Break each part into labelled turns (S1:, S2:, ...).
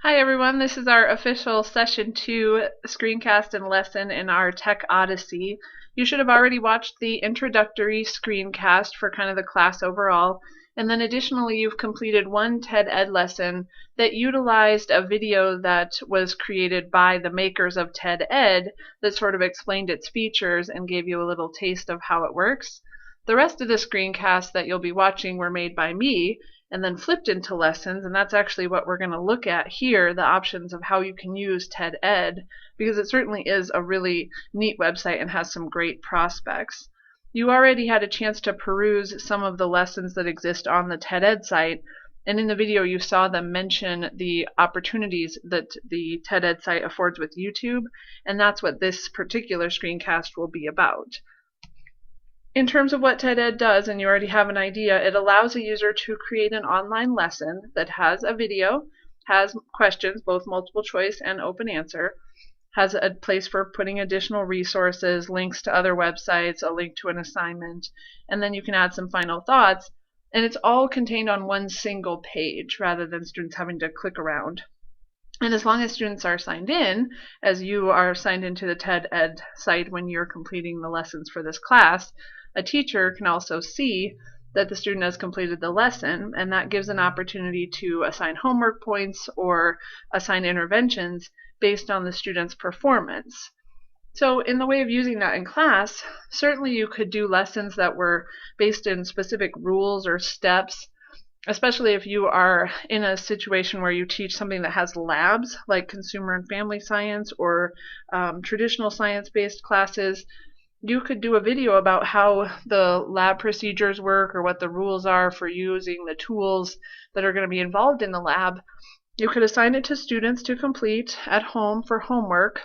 S1: Hi everyone, this is our official session 2 screencast and lesson in our Tech Odyssey. You should have already watched the introductory screencast for kind of the class overall, and then additionally you've completed one TED Ed lesson that utilized a video that was created by the makers of TED Ed that sort of explained its features and gave you a little taste of how it works. The rest of the screencasts that you'll be watching were made by me and then flipped into lessons, and that's actually what we're going to look at here, the options of how you can use TED Ed, because it certainly is a really neat website and has some great prospects. You already had a chance to peruse some of the lessons that exist on the TED Ed site, and in the video you saw them mention the opportunities that the TED Ed site affords with YouTube, and that's what this particular screencast will be about. In terms of what TED Ed does, and you already have an idea, it allows a user to create an online lesson that has a video, has questions, both multiple choice and open answer, has a place for putting additional resources, links to other websites, a link to an assignment, and then you can add some final thoughts, and it's all contained on one single page rather than students having to click around. And as long as students are signed in, as you are signed into the TED Ed site when you're completing the lessons for this class, a teacher can also see that the student has completed the lesson, and that gives an opportunity to assign homework points or assign interventions based on the student's performance. So in the way of using that in class, certainly you could do lessons that were based in specific rules or steps, especially if you are in a situation where you teach something that has labs, like consumer and family science or traditional science-based classes. You could do a video about how the lab procedures work or what the rules are for using the tools that are going to be involved in the lab. You could assign it to students to complete at home for homework,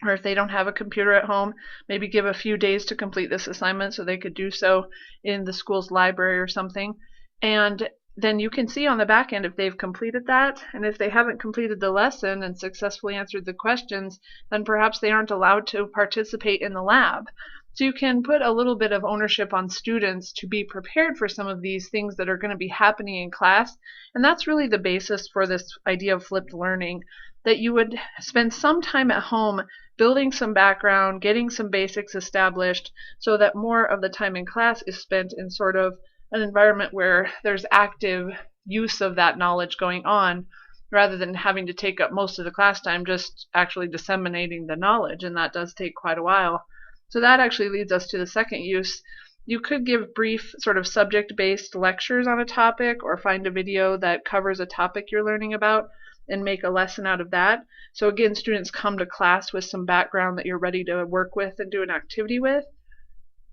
S1: or if they don't have a computer at home, maybe give a few days to complete this assignment so they could do so in the school's library or something. And then you can see on the back end if they've completed that, and if they haven't completed the lesson and successfully answered the questions, then perhaps they aren't allowed to participate in the lab. So you can put a little bit of ownership on students to be prepared for some of these things that are going to be happening in class, and that's really the basis for this idea of flipped learning, that you would spend some time at home building some background, getting some basics established, so that more of the time in class is spent in sort of an environment where there's active use of that knowledge going on, rather than having to take up most of the class time just actually disseminating the knowledge, and that does take quite a while. So that actually leads us to the second use. You could give brief sort of subject-based lectures on a topic, or find a video that covers a topic you're learning about and make a lesson out of that. So again, students come to class with some background that you're ready to work with and do an activity with.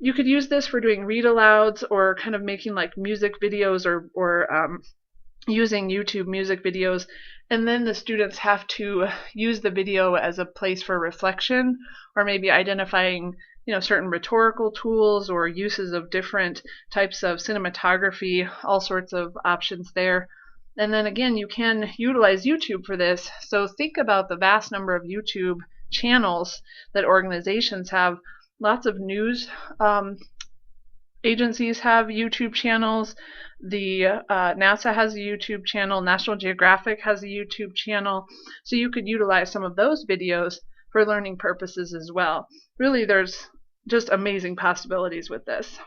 S1: You could use this for doing read-alouds or kind of making like music videos or using YouTube music videos, and then the students have to use the video as a place for reflection, or maybe identifying certain rhetorical tools or uses of different types of cinematography, all sorts of options there. And then again, you can utilize YouTube for this. So think about the vast number of YouTube channels that organizations have. Lots of news agencies have YouTube channels. The NASA has a YouTube channel. National Geographic has a YouTube channel. So you could utilize some of those videos for learning purposes as well. Really, there's just amazing possibilities with this.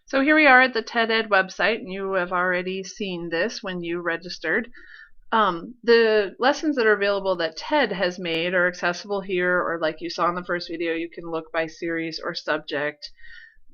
S1: So here we are at the TED Ed website, and you have already seen this when you registered. The lessons that are available that TED has made are accessible here, or like you saw in the first video, you can look by series or subject.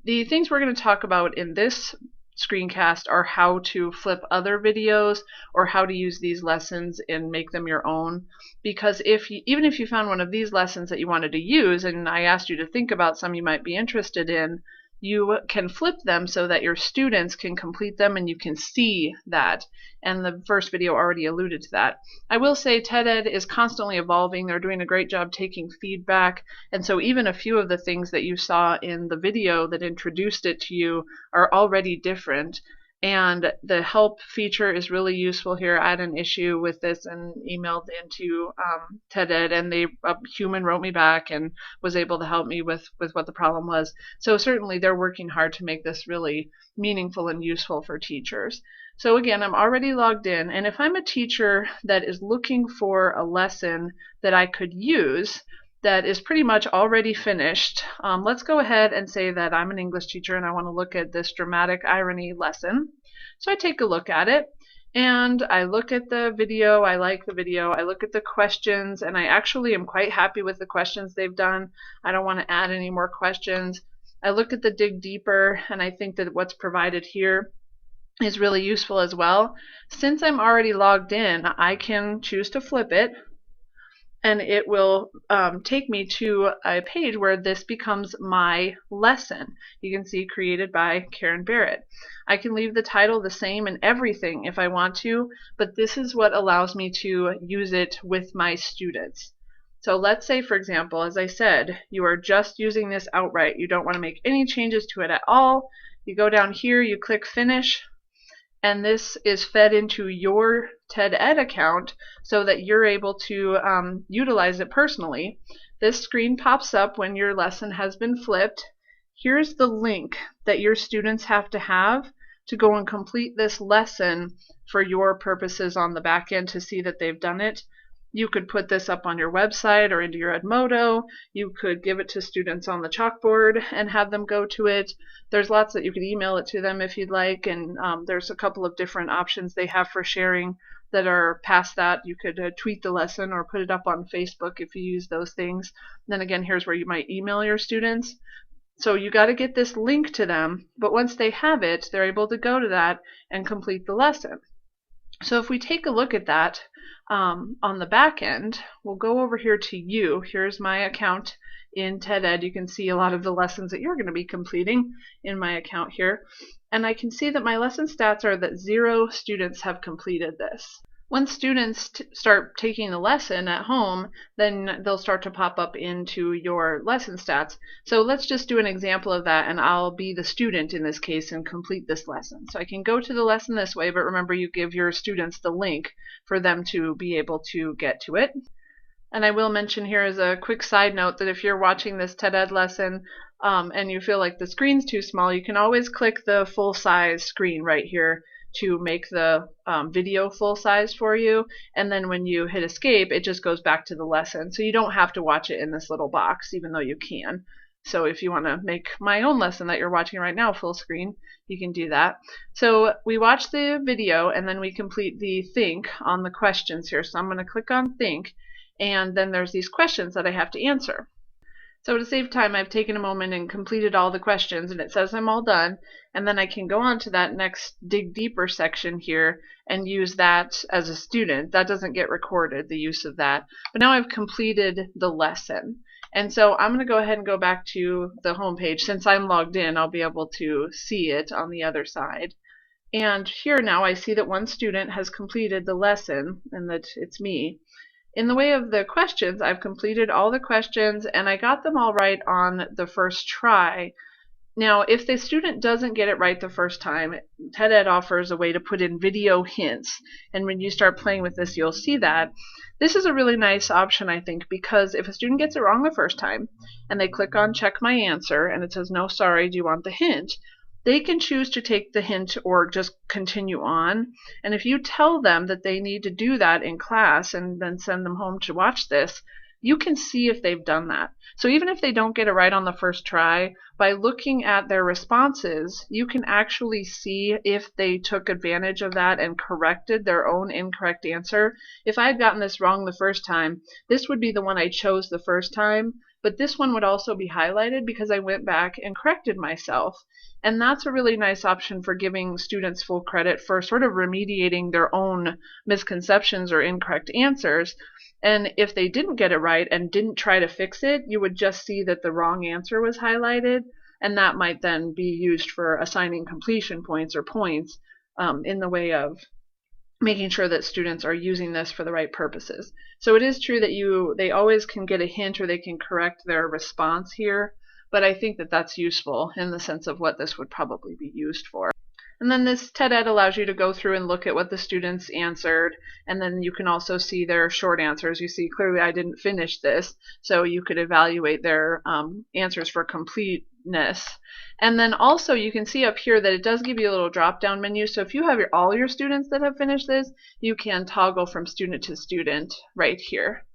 S1: The things we're going to talk about in this screencast are how to flip other videos, or how to use these lessons and make them your own. Because even if you found one of these lessons that you wanted to use, and I asked you to think about some you might be interested in, you can flip them so that your students can complete them and you can see that. And the first video already alluded to that. I will say TED Ed is constantly evolving. They're doing a great job taking feedback. And so even a few of the things that you saw in the video that introduced it to you are already different. And the help feature is really useful here. I had an issue with this and emailed into TED Ed, and a human wrote me back and was able to help me with what the problem was. So certainly they're working hard to make this really meaningful and useful for teachers. So again, I'm already logged in, and if I'm a teacher that is looking for a lesson that I could use that is pretty much already finished, let's go ahead and say that I'm an English teacher and I want to look at this dramatic irony lesson. So I take a look at it, and I look at the video, I like the video, I look at the questions, and I actually am quite happy with the questions they've done. I don't want to add any more questions. I look at the dig deeper, and I think that what's provided here is really useful as well. Since I'm already logged in, I can choose to flip it, and it will take me to a page where this becomes my lesson. You can see created by Karen Barrett. I can leave the title the same and everything if I want to, but this is what allows me to use it with my students. So let's say, for example, as I said, you are just using this outright. You don't want to make any changes to it at all. You go down here, you click finish, and this is fed into your TED Ed account so that you're able to utilize it personally. This screen pops up when your lesson has been flipped. Here's the link that your students have to go and complete this lesson for your purposes on the back end to see that they've done it. You could put this up on your website or into your Edmodo. You could give it to students on the chalkboard and have them go to it. There's lots that you could email it to them if you'd like, and there's a couple of different options they have for sharing that are past that. You could tweet the lesson or put it up on Facebook if you use those things. Then again, here's where you might email your students. So you got to get this link to them, but once they have it, they're able to go to that and complete the lesson. So if we take a look at that on the back end, we'll go over here to you. Here's my account in TED Ed. You can see a lot of the lessons that you're going to be completing in my account here. And I can see that my lesson stats are that 0 students have completed this. Once students start taking the lesson at home, then they'll start to pop up into your lesson stats. So let's just do an example of that, and I'll be the student in this case and complete this lesson. So I can go to the lesson this way, but remember you give your students the link for them to be able to get to it. And I will mention here as a quick side note that if you're watching this TED Ed lesson and you feel like the screen's too small, you can always click the full size screen right here to make the video full size for you, and then when you hit escape it just goes back to the lesson, so you don't have to watch it in this little box, even though you can. So if you want to make my own lesson that you're watching right now full screen, you can do that. So we watch the video and then we complete the think on the questions here. So I'm going to click on think, and then there's these questions that I have to answer. So to save time, I've taken a moment and completed all the questions, and it says I'm all done, and then I can go on to that next dig deeper section here and use that as a student. That doesn't get recorded, the use of that, but now I've completed the lesson. And so I'm going to go ahead and go back to the home page. Since I'm logged in, I'll be able to see it on the other side. And here now I see that one student has completed the lesson and that it's me. In the way of the questions, I've completed all the questions and I got them all right on the first try. Now, if the student doesn't get it right the first time, TED Ed offers a way to put in video hints. And when you start playing with this, you'll see that. This is a really nice option, I think, because if a student gets it wrong the first time and they click on check my answer and it says, no, sorry, do you want the hint? They can choose to take the hint or just continue on. And if you tell them that they need to do that in class and then send them home to watch this, you can see if they've done that. So even if they don't get it right on the first try, by looking at their responses, you can actually see if they took advantage of that and corrected their own incorrect answer. If I had gotten this wrong the first time, this would be the one I chose the first time, but this one would also be highlighted because I went back and corrected myself. And that's a really nice option for giving students full credit for sort of remediating their own misconceptions or incorrect answers. And if they didn't get it right and didn't try to fix it, you would just see that the wrong answer was highlighted, and that might then be used for assigning completion points or points in the way of making sure that students are using this for the right purposes. So it is true that they always can get a hint or they can correct their response here, but I think that that's useful in the sense of what this would probably be used for. And then this TED Ed allows you to go through and look at what the students answered, and then you can also see their short answers. You see clearly I didn't finish this, so you could evaluate their answers for complete And then also you can see up here that it does give you a little drop down menu. So if you have all your students that have finished this, you can toggle from student to student right here.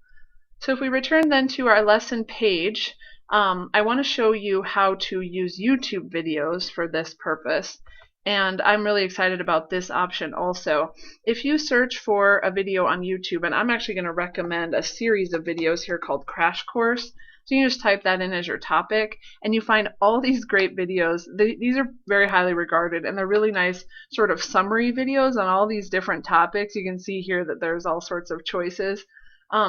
S1: So if we return then to our lesson page, I want to show you how to use YouTube videos for this purpose. And I'm really excited about this option also. If you search for a video on YouTube, and I'm actually going to recommend a series of videos here called Crash Course. So you just type that in as your topic, and you find all these great videos. These are very highly regarded, and they're really nice sort of summary videos on all these different topics. You can see here that there's all sorts of choices.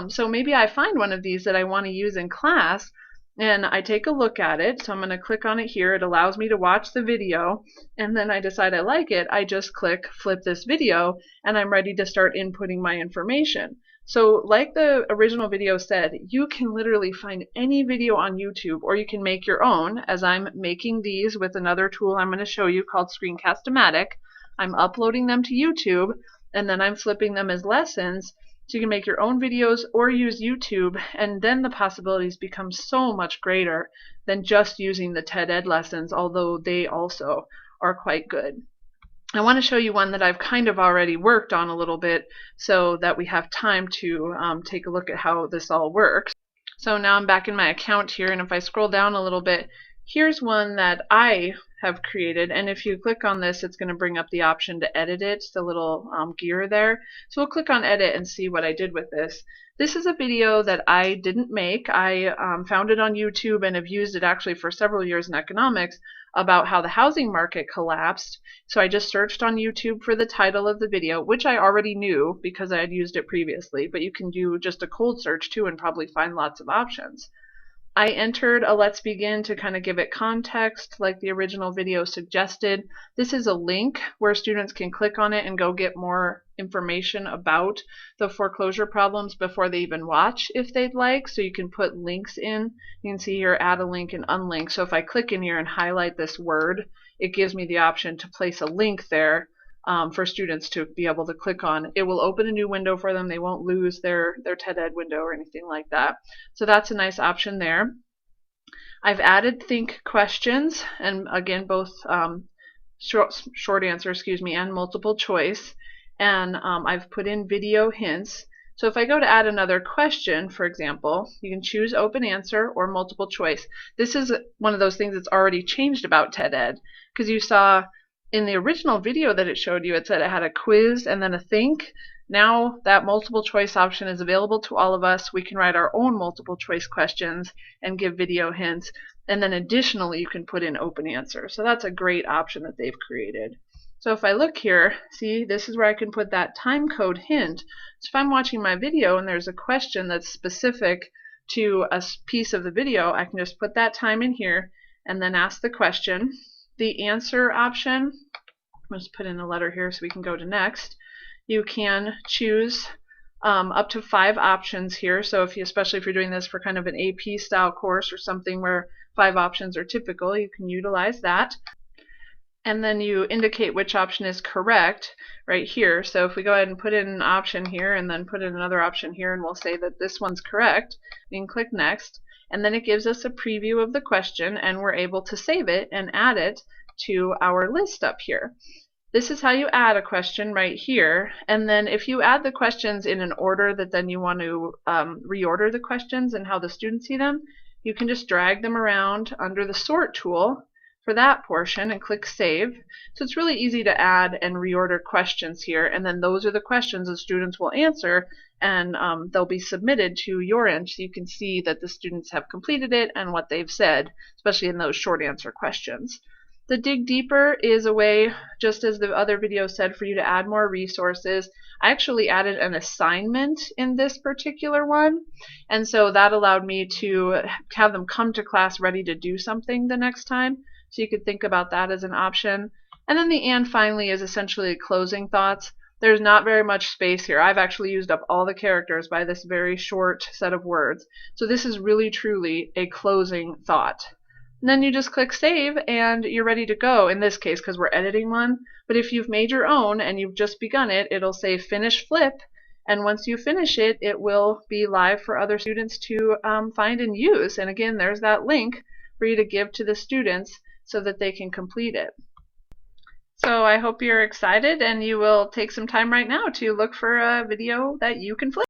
S1: So maybe I find one of these that I want to use in class, and I take a look at it. So I'm going to click on it here. It allows me to watch the video, and then I decide I like it. I just click flip this video, and I'm ready to start inputting my information. So like the original video said, you can literally find any video on YouTube, or you can make your own, as I'm making these with another tool I'm going to show you called Screencast-O-Matic. I'm uploading them to YouTube, and then I'm flipping them as lessons. So you can make your own videos or use YouTube, and then the possibilities become so much greater than just using the TED Ed lessons, although they also are quite good. I want to show you one that I've kind of already worked on a little bit so that we have time to take a look at how this all works. So now I'm back in my account here, and if I scroll down a little bit, here's one that I have created, and if you click on this, it's going to bring up the option to edit it, the little gear there. So we'll click on edit and see what I did with this. This is a video that I didn't make. I found it on YouTube and have used it actually for several years in economics about how the housing market collapsed. So I just searched on YouTube for the title of the video, which I already knew because I had used it previously, but you can do just a cold search too and probably find lots of options. I entered a let's begin to kind of give it context like the original video suggested. This is a link where students can click on it and go get more information about the foreclosure problems before they even watch if they'd like. So you can put links in. You can see here add a link and unlink. So if I click in here and highlight this word, it gives me the option to place a link there for students to be able to click on. It will open a new window for them. They won't lose their TED Ed window or anything like that. So that's a nice option there. I've added think questions, and again both short answer, and multiple choice, and I've put in video hints. So if I go to add another question, for example, you can choose open answer or multiple choice. This is one of those things that's already changed about TED Ed, because you saw in the original video that it showed you, it said it had a quiz and then a think. Now that multiple choice option is available to all of us. We can write our own multiple choice questions and give video hints. And then additionally, you can put in open answer. So that's a great option that they've created. So if I look here, see, this is where I can put that time code hint. So if I'm watching my video and there's a question that's specific to a piece of the video, I can just put that time in here and then ask the question. The answer option, let's put in a letter here so we can go to next. You can choose up to 5 options here. So especially if you're doing this for kind of an AP style course or something where 5 options are typical, you can utilize that. And then you indicate which option is correct right here. So if we go ahead and put in an option here and then put in another option here, and we'll say that this one's correct, we can click next. And then it gives us a preview of the question, and we're able to save it and add it to our list up here. This is how you add a question right here. And then if you add the questions in an order that then you want to reorder the questions and how the students see them, you can just drag them around under the sort tool for that portion and click save. So it's really easy to add and reorder questions here, and then those are the questions the students will answer, and they'll be submitted to your end so you can see that the students have completed it and what they've said, especially in those short answer questions. The dig deeper is a way, just as the other video said, for you to add more resources. I actually added an assignment in this particular one, and so that allowed me to have them come to class ready to do something the next time. So you could think about that as an option. And then the and finally is essentially closing thoughts. There's not very much space here. I've actually used up all the characters by this very short set of words. So this is really truly a closing thought. And then you just click save and you're ready to go in this case because we're editing one. But if you've made your own and you've just begun it, it'll say finish flip. And once you finish it, it will be live for other students to find and use. And again, there's that link for you to give to the students so that they can complete it. So I hope you're excited and you will take some time right now to look for a video that you can flip.